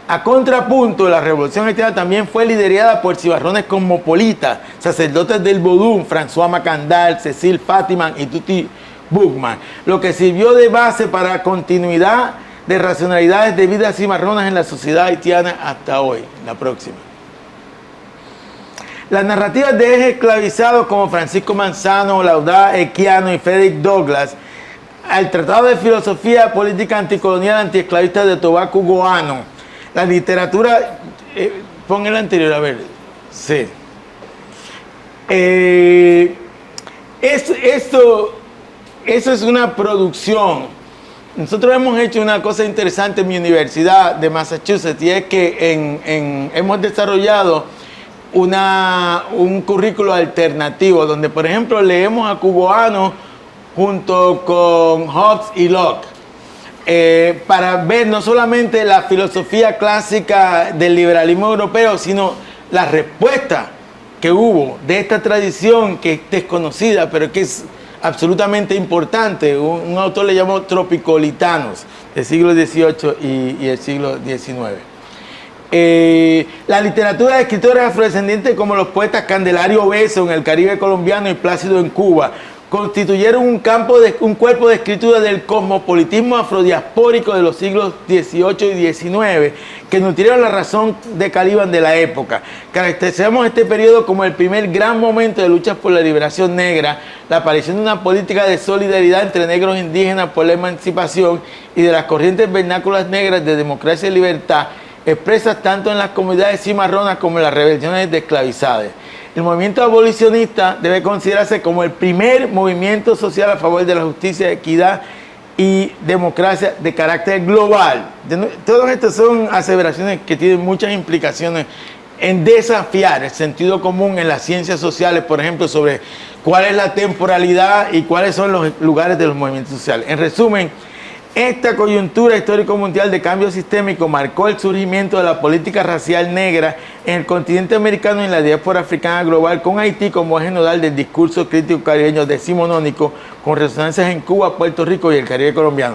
A contrapunto, la revolución haitiana también fue liderada por cimarrones cosmopolitas, sacerdotes del vodú, François Macandal, Cecil Fatiman y Tuti Buchman, lo que sirvió de base para la continuidad de racionalidades de vidas cimarronas en la sociedad haitiana hasta hoy. La próxima. Las narrativas de ejes esclavizados como Francisco Manzano, Laudá Equiano y Frederick Douglass, al Tratado de Filosofía Política Anticolonial Antiesclavista de Tobacco Goano, la literatura, pon el anterior, a ver, sí. Eso es una producción. Nosotros hemos hecho una cosa interesante en mi universidad de Massachusetts, y es que hemos desarrollado un currículo alternativo, donde, por ejemplo, leemos a Cugoano junto con Hobbes y Locke. Para ver no solamente la filosofía clásica del liberalismo europeo, sino la respuesta que hubo de esta tradición que es desconocida, pero que es absolutamente importante. Un autor le llamó Tropicolitanos, del siglo XVIII y el siglo XIX. La literatura de escritores afrodescendientes como los poetas Candelario Beso en el Caribe colombiano y Plácido en Cuba constituyeron un cuerpo de escritura del cosmopolitismo afrodiaspórico de los siglos XVIII y XIX que nutrieron la razón de Caliban de la época. Caracterizamos este periodo como el primer gran momento de luchas por la liberación negra, la aparición de una política de solidaridad entre negros e indígenas por la emancipación y de las corrientes vernáculas negras de democracia y libertad expresas tanto en las comunidades cimarronas como en las rebeliones de esclavizadas. El movimiento abolicionista debe considerarse como el primer movimiento social a favor de la justicia, equidad y democracia de carácter global. Todas estas son aseveraciones que tienen muchas implicaciones en desafiar el sentido común en las ciencias sociales, por ejemplo, sobre cuál es la temporalidad y cuáles son los lugares de los movimientos sociales. En resumen, esta coyuntura histórico-mundial de cambio sistémico marcó el surgimiento de la política racial negra en el continente americano y en la diáspora africana global, con Haití como eje nodal del discurso crítico caribeño decimonónico, con resonancias en Cuba, Puerto Rico y el Caribe colombiano.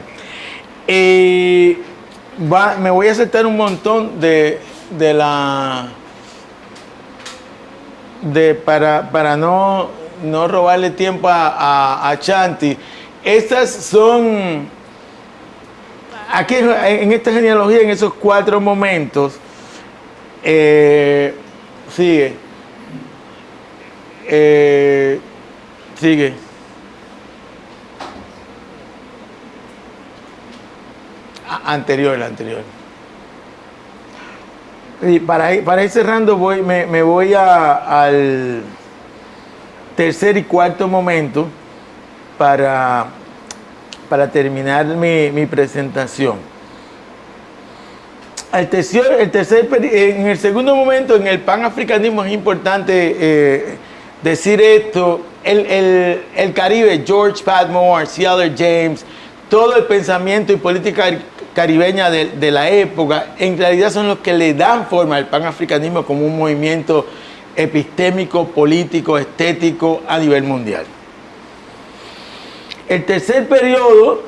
Me voy a saltar un montón para no robarle tiempo a Chanti. Estas son... Aquí en esta genealogía, en esos 4 momentos, sigue. Anterior. Y para ir cerrando, me voy al tercer y cuarto momento para terminar mi presentación. En el segundo momento, en el panafricanismo, es importante decir esto. El Caribe, George Padmore, C. Elder James, todo el pensamiento y política caribeña de la época, en realidad son los que le dan forma al panafricanismo como un movimiento epistémico, político, estético a nivel mundial. El tercer periodo,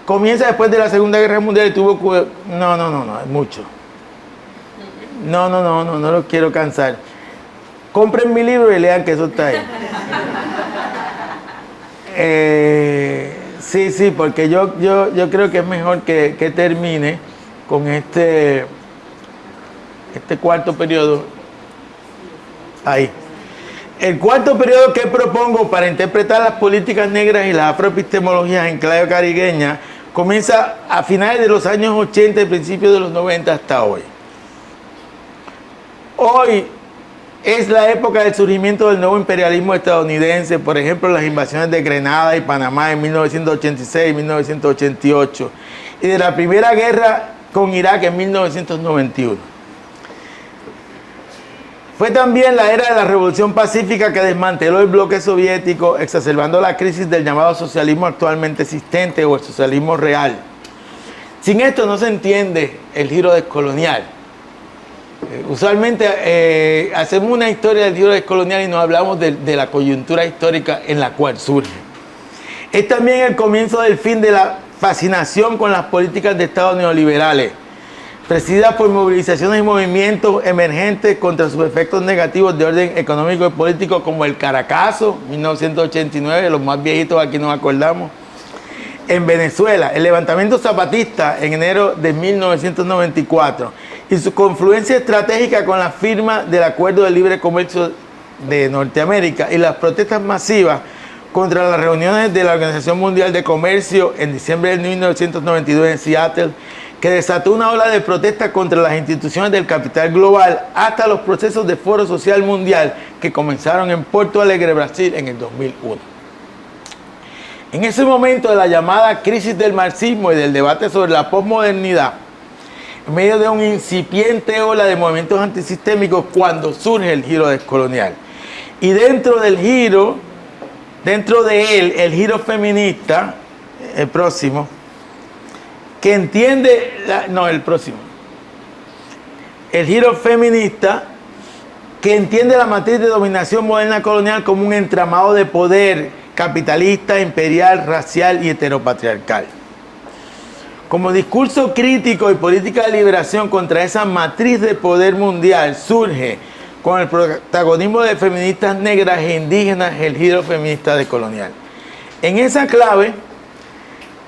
comienza después de la Segunda Guerra Mundial y tuvo... No, es mucho. No lo quiero cansar. Compren mi libro y lean que eso está ahí. Sí, porque yo creo que es mejor que termine con este cuarto periodo. Ahí. El cuarto periodo que propongo para interpretar las políticas negras y las afroepistemologías en clave caribeña comienza a finales de los años 80 y principios de los 90 hasta hoy. Hoy es la época del surgimiento del nuevo imperialismo estadounidense, por ejemplo, las invasiones de Grenada y Panamá en 1986 y 1988, y de la primera guerra con Irak en 1991. Fue también la era de la Revolución Pacífica que desmanteló el bloque soviético, exacerbando la crisis del llamado socialismo actualmente existente o el socialismo real. Sin esto no se entiende el giro descolonial. Usualmente hacemos una historia del giro descolonial y no hablamos de la coyuntura histórica en la cual surge. Es también el comienzo del fin de la fascinación con las políticas de Estado neoliberales, presididas por movilizaciones y movimientos emergentes contra sus efectos negativos de orden económico y político, como el Caracazo, 1989, los más viejitos aquí nos acordamos. En Venezuela, el levantamiento zapatista en enero de 1994 y su confluencia estratégica con la firma del Acuerdo de Libre Comercio de Norteamérica y las protestas masivas contra las reuniones de la Organización Mundial de Comercio en diciembre de 1992 en Seattle, que desató una ola de protestas contra las instituciones del capital global, hasta los procesos de Foro Social Mundial que comenzaron en Porto Alegre, Brasil, en el 2001. En ese momento de la llamada crisis del marxismo y del debate sobre la posmodernidad, en medio de un incipiente ola de movimientos antisistémicos, cuando surge el giro descolonial. Y dentro de él, el giro feminista, el próximo, que entiende, el giro feminista, que entiende la matriz de dominación moderna colonial como un entramado de poder capitalista, imperial, racial y heteropatriarcal. Como discurso crítico y política de liberación contra esa matriz de poder mundial, surge con el protagonismo de feministas negras e indígenas el giro feminista decolonial. En esa clave,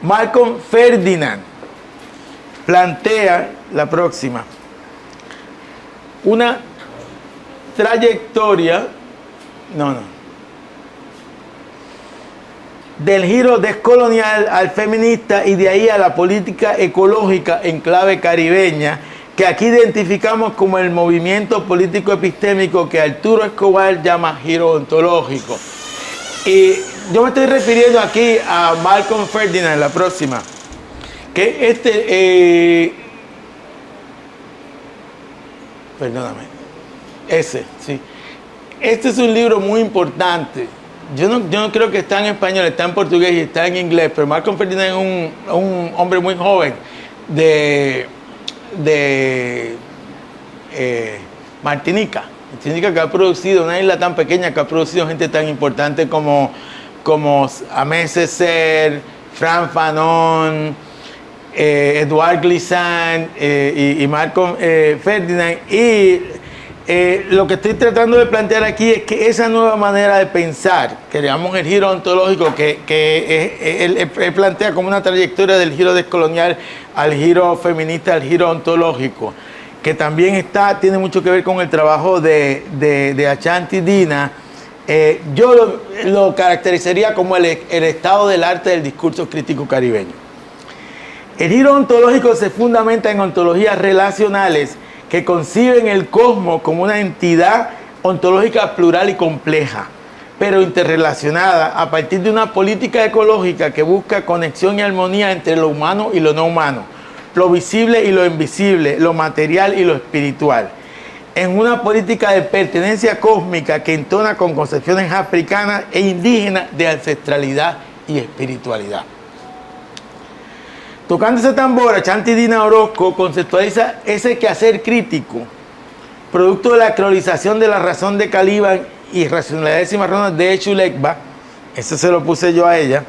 Malcolm Ferdinand plantea la próxima, una trayectoria, del giro descolonial al feminista y de ahí a la política ecológica en clave caribeña, que aquí identificamos como el movimiento político epistémico que Arturo Escobar llama giro ontológico. Y yo me estoy refiriendo aquí a Malcolm Ferdinand, la próxima, que Este es un libro muy importante. Yo no creo que está en español, está en portugués y está en inglés, pero Malcolm Ferdinand es un hombre muy joven de Martinica, que ha producido, una isla tan pequeña que ha producido gente tan importante como Aimé Césaire, Frantz Fanon, Edouard Glissant y Malcolm Ferdinand. Y lo que estoy tratando de plantear aquí es que esa nueva manera de pensar, que llamamos el giro ontológico, que él plantea como una trayectoria del giro descolonial al giro feminista, al giro ontológico, que también tiene mucho que ver con el trabajo de Ashanti Dina. Yo lo caracterizaría como el estado del arte del discurso crítico caribeño. El giro ontológico se fundamenta en ontologías relacionales que conciben el cosmos como una entidad ontológica plural y compleja, pero interrelacionada a partir de una política ecológica que busca conexión y armonía entre lo humano y lo no humano, lo visible y lo invisible, lo material y lo espiritual, en una política de pertenencia cósmica que entona con concepciones africanas e indígenas de ancestralidad y espiritualidad. Tocando ese tambor, Ashanti Dina Orozco conceptualiza ese quehacer crítico, producto de la cronización de la razón de Caliban y racionalidad de cimarronas de Echulecba, eso se lo puse yo a ella,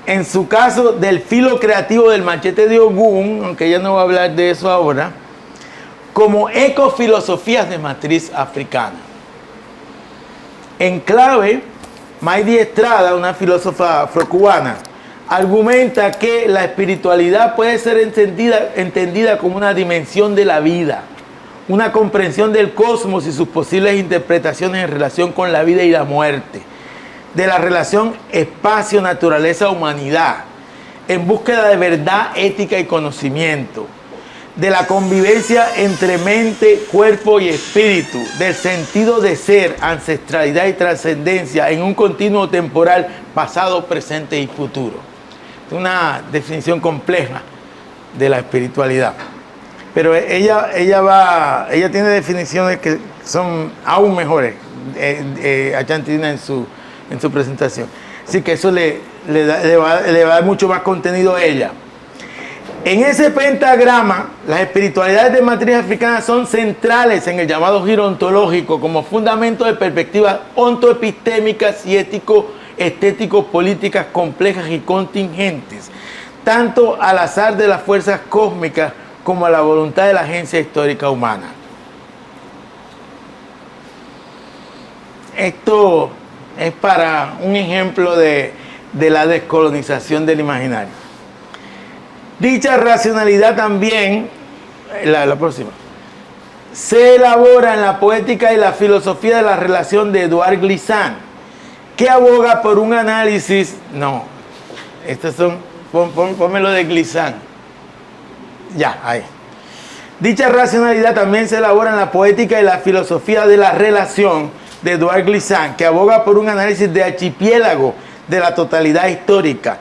en su caso del filo creativo del machete de Ogún, aunque ella no va a hablar de eso ahora, como ecofilosofías de matriz africana. En clave, Maydi Estrada, una filósofa afrocubana, argumenta que la espiritualidad puede ser entendida como una dimensión de la vida, una comprensión del cosmos y sus posibles interpretaciones en relación con la vida y la muerte, de la relación espacio-naturaleza-humanidad, en búsqueda de verdad, ética y conocimiento, de la convivencia entre mente, cuerpo y espíritu, del sentido de ser, ancestralidad y trascendencia en un continuo temporal pasado, presente y futuro. Es una definición compleja de la espiritualidad. Pero ella tiene definiciones que son aún mejores, Achantina en su presentación. Así que eso le va a dar mucho más contenido a ella. En ese pentagrama, las espiritualidades de matriz africana son centrales en el llamado giro ontológico como fundamento de perspectivas ontoepistémicas y estético-políticas complejas y contingentes, tanto al azar de las fuerzas cósmicas como a la voluntad de la agencia histórica humana. Esto es para un ejemplo de la descolonización del imaginario. Dicha racionalidad también, la próxima, se elabora en la poética y la filosofía de la relación de Édouard Glissant, que aboga por un análisis, estos son, pónmelo de Glissant. Ya, ahí. Dicha racionalidad también se elabora en la poética y la filosofía de la relación de Édouard Glissant, que aboga por un análisis de archipiélago de la totalidad histórica,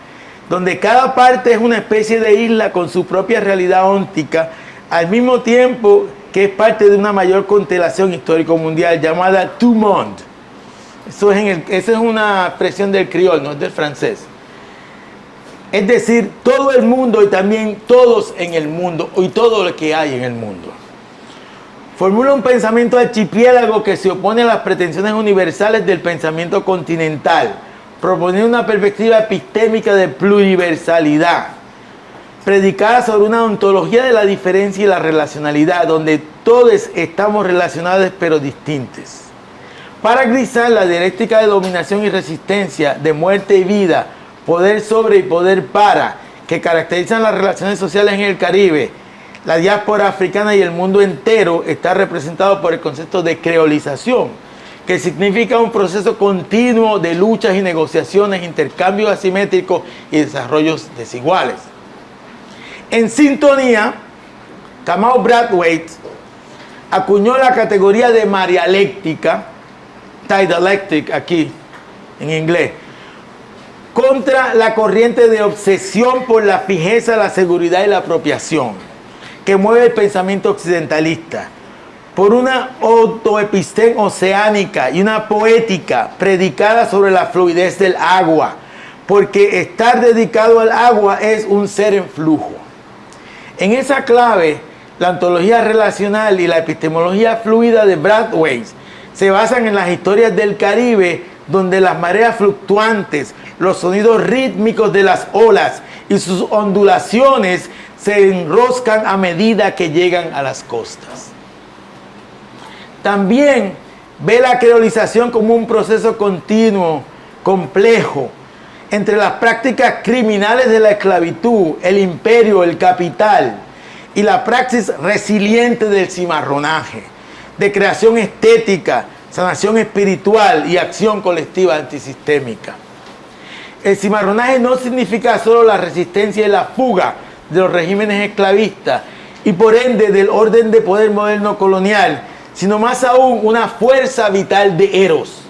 donde cada parte es una especie de isla con su propia realidad óntica, al mismo tiempo que es parte de una mayor constelación histórico-mundial llamada Tout Monde. Esa es una expresión del criol, no es del francés. Es decir, todo el mundo y también todos en el mundo y todo lo que hay en el mundo. Formula un pensamiento archipiélago que se opone a las pretensiones universales del pensamiento continental, proponiendo una perspectiva epistémica de pluriversalidad, predicada sobre una ontología de la diferencia y la relacionalidad, donde todos estamos relacionados pero distintos. Para Glissant, la dialéctica de dominación y resistencia, de muerte y vida, poder sobre y poder para, que caracterizan las relaciones sociales en el Caribe, la diáspora africana y el mundo entero, está representado por el concepto de creolización, que significa un proceso continuo de luchas y negociaciones, intercambios asimétricos y desarrollos desiguales. En sintonía, Kamau Brathwaite acuñó la categoría de marialéctica, dialectic aquí en inglés, contra la corriente de obsesión por la fijeza, la seguridad y la apropiación que mueve el pensamiento occidentalista, por una autoepisteme oceánica y una poética predicada sobre la fluidez del agua, porque estar dedicado al agua es un ser en flujo. En esa clave, la ontología relacional y la epistemología fluida de Brathwaite se basan en las historias del Caribe, donde las mareas fluctuantes, los sonidos rítmicos de las olas y sus ondulaciones se enroscan a medida que llegan a las costas. También ve la creolización como un proceso continuo, complejo, entre las prácticas criminales de la esclavitud, el imperio, el capital, y la praxis resiliente del cimarronaje, de creación estética, sanación espiritual y acción colectiva antisistémica. El cimarronaje no significa solo la resistencia y la fuga de los regímenes esclavistas y por ende del orden de poder moderno colonial, sino más aún una fuerza vital de Eros,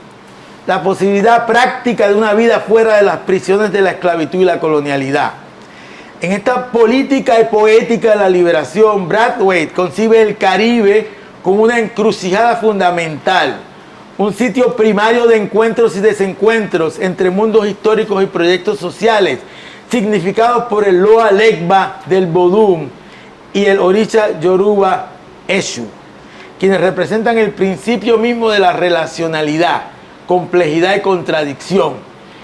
la posibilidad práctica de una vida fuera de las prisiones de la esclavitud y la colonialidad. En esta política y poética de la liberación, Brathwaite concibe el Caribe como una encrucijada fundamental, un sitio primario de encuentros y desencuentros entre mundos históricos y proyectos sociales, significados por el Loa Legba del Bodum y el Orisha Yoruba Eshu, quienes representan el principio mismo de la relacionalidad, complejidad y contradicción,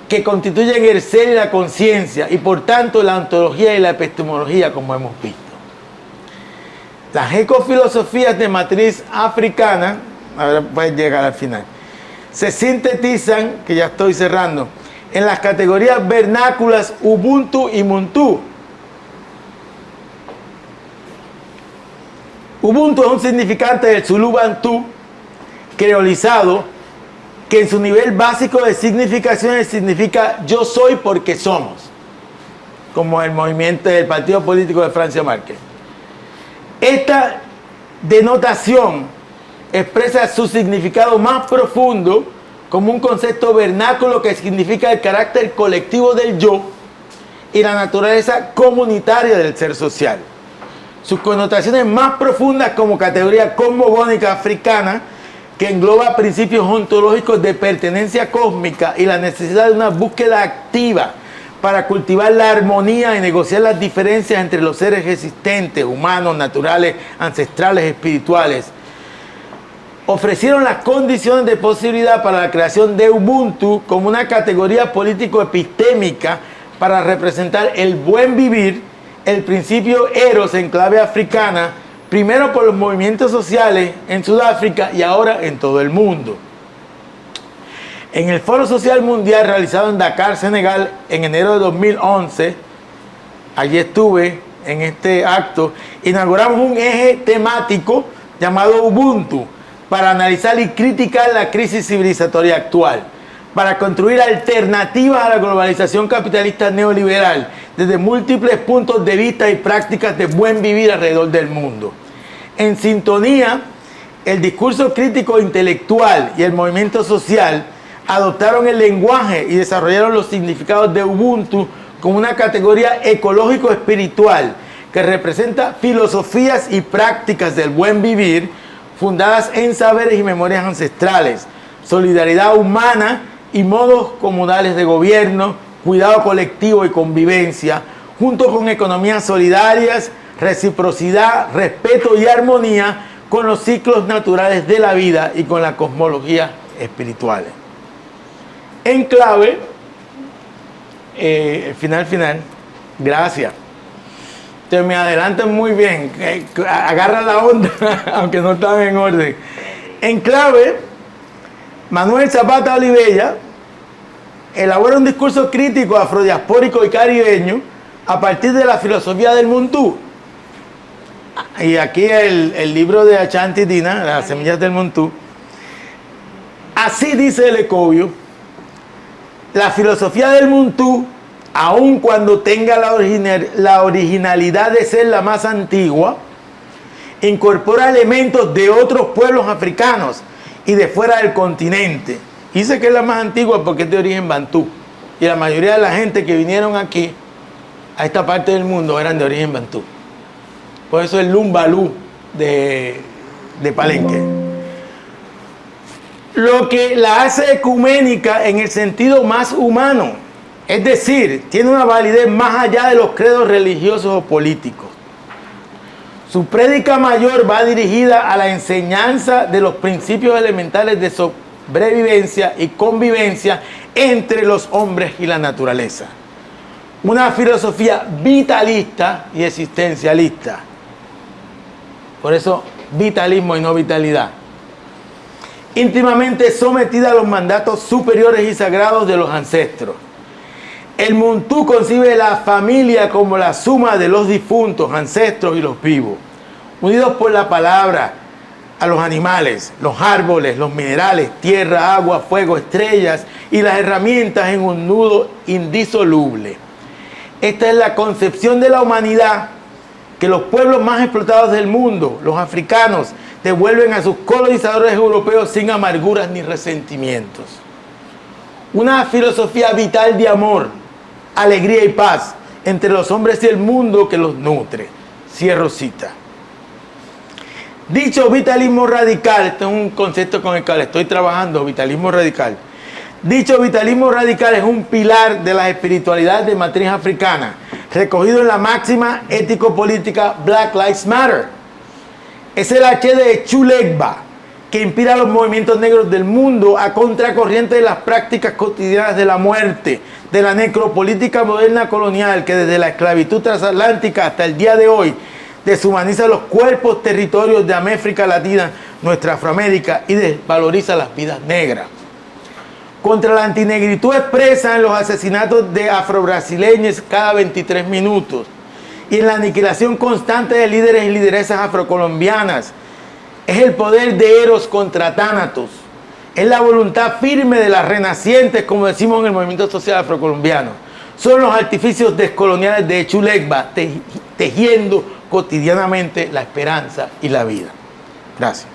que constituyen el ser y la conciencia, y por tanto la ontología y la epistemología, como hemos visto. Las ecofilosofías de matriz africana, ahora pueden llegar al final, se sintetizan, que ya estoy cerrando, en las categorías vernáculas Ubuntu y Muntu. Ubuntu es un significante del Zulú Bantú creolizado que en su nivel básico de significación significa yo soy porque somos, como el movimiento del partido político de Francia Márquez. Esta denotación expresa su significado más profundo como un concepto vernáculo que significa el carácter colectivo del yo y la naturaleza comunitaria del ser social. Sus connotaciones más profundas como categoría cosmogónica africana que engloba principios ontológicos de pertenencia cósmica y la necesidad de una búsqueda activa para cultivar la armonía y negociar las diferencias entre los seres existentes, humanos, naturales, ancestrales, espirituales. Ofrecieron las condiciones de posibilidad para la creación de Ubuntu como una categoría político-epistémica para representar el buen vivir, el principio Eros en clave africana, primero por los movimientos sociales en Sudáfrica y ahora en todo el mundo. En el Foro Social Mundial realizado en Dakar, Senegal, en enero de 2011, allí estuve en este acto, inauguramos un eje temático llamado Ubuntu para analizar y criticar la crisis civilizatoria actual, para construir alternativas a la globalización capitalista neoliberal desde múltiples puntos de vista y prácticas de buen vivir alrededor del mundo. En sintonía, el discurso crítico intelectual y el movimiento social adoptaron el lenguaje y desarrollaron los significados de Ubuntu como una categoría ecológico-espiritual que representa filosofías y prácticas del buen vivir fundadas en saberes y memorias ancestrales, solidaridad humana y modos comunales de gobierno, cuidado colectivo y convivencia, junto con economías solidarias, reciprocidad, respeto y armonía con los ciclos naturales de la vida y con la cosmología espiritual. En clave, final, gracias. Te me adelantan muy bien, agarra la onda, aunque no están en orden. En clave, Manuel Zapata Olivella elabora un discurso crítico afrodiaspórico y caribeño a partir de la filosofía del Muntu. Y aquí el libro de Ashanti Dina, Las semillas del Muntu. Así dice el Ecovio: la filosofía del Muntu, aun cuando tenga la originalidad de ser la más antigua, incorpora elementos de otros pueblos africanos y de fuera del continente. Dice que es la más antigua porque es de origen bantú. Y la mayoría de la gente que vinieron aquí, a esta parte del mundo, eran de origen bantú. Por eso el Lumbalú de Palenque. Lo que la hace ecuménica en el sentido más humano. Es decir, tiene una validez más allá de los credos religiosos o políticos. Su prédica mayor va dirigida a la enseñanza de los principios elementales de sobrevivencia y convivencia entre los hombres y la naturaleza. Una filosofía vitalista y existencialista. Por eso, vitalismo y no vitalidad. Íntimamente sometida a los mandatos superiores y sagrados de los ancestros. El Muntu concibe la familia como la suma de los difuntos, ancestros y los vivos, unidos por la palabra a los animales, los árboles, los minerales, tierra, agua, fuego, estrellas y las herramientas en un nudo indisoluble. Esta es la concepción de la humanidad que los pueblos más explotados del mundo, los africanos, devuelven a sus colonizadores europeos sin amarguras ni resentimientos. Una filosofía vital de amor, alegría y paz entre los hombres y el mundo que los nutre. Cierro cita. Dicho vitalismo radical, este es un concepto con el cual estoy trabajando, vitalismo radical. Dicho vitalismo radical es un pilar de la espiritualidad de matriz africana, recogido en la máxima ético-política Black Lives Matter. Es el H de Chulegba, que inspira a los movimientos negros del mundo a contracorriente de las prácticas cotidianas de la muerte, de la necropolítica moderna colonial que desde la esclavitud transatlántica hasta el día de hoy deshumaniza los cuerpos, territorios de América Latina, nuestra Afroamérica, y desvaloriza las vidas negras. contra la antinegritud expresa en los asesinatos de afrobrasileños cada 23 minutos y en la aniquilación constante de líderes y lideresas afrocolombianas. Es el poder de Eros contra Tánatos. Es la voluntad firme de las renacientes, como decimos en el movimiento social afrocolombiano. Son los artificios descoloniales de Echulegba, tejiendo cotidianamente la esperanza y la vida. Gracias.